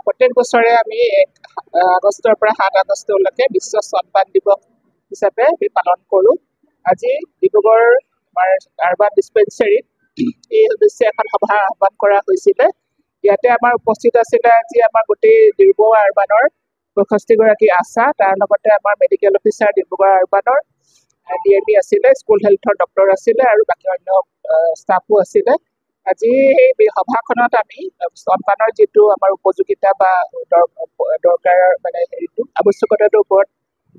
প্ৰত্যেক বছৰে আমি 1 আগষ্টৰ পৰা 7 আগষ্টলৈকে বিশ্ব স্তনপান দিৱস হিচাপে আমি পালন কৰোঁ। আজি ডিব্ৰুগড় আমাৰ আৰবান ডিছপেঞ্চেৰীত এই উদ্দেশ্যে এখন সভা আহ্বান কৰা হৈছিলে। ইয়াতে আমাৰ উপস্থিত আছিলে আজি আমাৰ গোটেই ডিব্ৰুগড় আৰবানৰ 65গৰাকী আশা, তাৰ লগতে আমাৰ মেডিকেল অফিচাৰ ডিব্ৰুগড় আৰবানৰ DME আছিলে, স্কুল হেল্থৰ ডক্টৰ আছিলে আৰু বাকী অন্য ষ্টাফো আছিলে। আজি এই সভাখনত আমি স্তনপানৰ যিটো আমাৰ উপযোগিতা বা দৰকাৰৰ মানে হেৰিটো আৱশ্যকতাটোৰ ওপৰত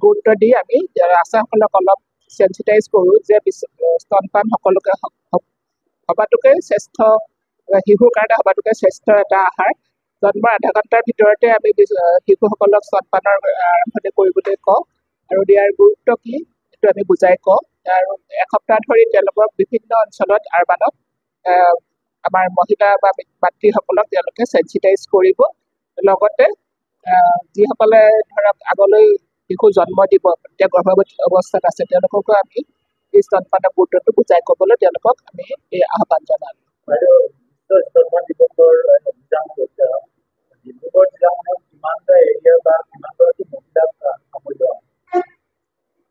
গুৰুত্ব দি আমি আশাসকলক অলপ চেঞ্চিটাইজ কৰোঁ যে স্তনপান সকলোকে সবাতোকে শ্ৰেষ্ঠ, শিশুৰ কাৰণে সবাতোকে শ্ৰেষ্ঠ এটা আহাৰ। জন্মৰ আধা ঘণ্টাৰ ভিতৰতে আমি শিশুসকলক স্তনপানৰ আৰম্ভণি কৰিবলৈ কওঁ আৰু ইয়াৰ গুৰুত্ব কি এইটো আমি বুজাই কওঁ। আৰু এসপ্তাহ ধৰি তেওঁলোকক বিভিন্ন অঞ্চলত আৰবানত আমাৰ মহিলা বা মাতৃসকলক তেওঁলোকে চেঞ্চিটাইজ কৰিব। লগতে যিসকলে ধৰক আগলৈ শিশু জন্ম দিব, এতিয়া গৰ্ভৱতী অৱস্থাত আছে, তেওঁলোককো আমি এই স্তনপানৰ গুৰুত্বটো বুজাই ক'বলৈ তেওঁলোকক আমি এই আহ্বান জনালোঁ।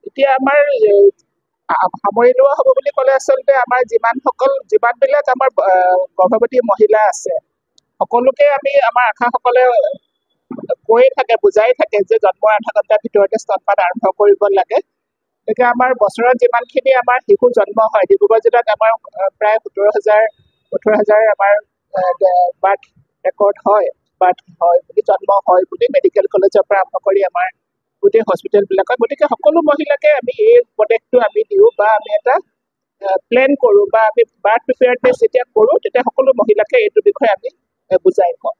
এতিয়া আমাৰ সামৰি লোৱা হ'ব বুলি ক'লে আচলতে আমাৰ যিমানবিলাক আমাৰ গৰ্ভৱতী মহিলা আছে সকলোকে আমি আমাৰ আশাসকলে কৈয়ে থাকে, বুজাই থাকে যে জন্মৰ আধা ঘণ্টাৰ ভিতৰতে স্তনপান আৰম্ভ কৰিব লাগে। গতিকে আমাৰ বছৰত যিমানখিনি আমাৰ শিশু জন্ম হয়, ডিব্ৰুগড় জিলাত আমাৰ প্ৰায় 18,000 আমাৰ বাৰ্থ ৰেকৰ্ড হয়, জন্ম হয় বুলি মেডিকেল কলেজৰ পৰা আৰম্ভ কৰি আমাৰ গোটেই হস্পিটেলবিলাকত। গতিকে সকলো মহিলাকে আমি এই উপদেশটো আমি দিওঁ বা আমি এটা প্লেন কৰোঁ বা আমি বাৰ্থ প্ৰিপেয়াৰনেছ যেতিয়া কৰোঁ তেতিয়া সকলো মহিলাকে এইটো বিষয়ে আমি বুজাই কওঁ।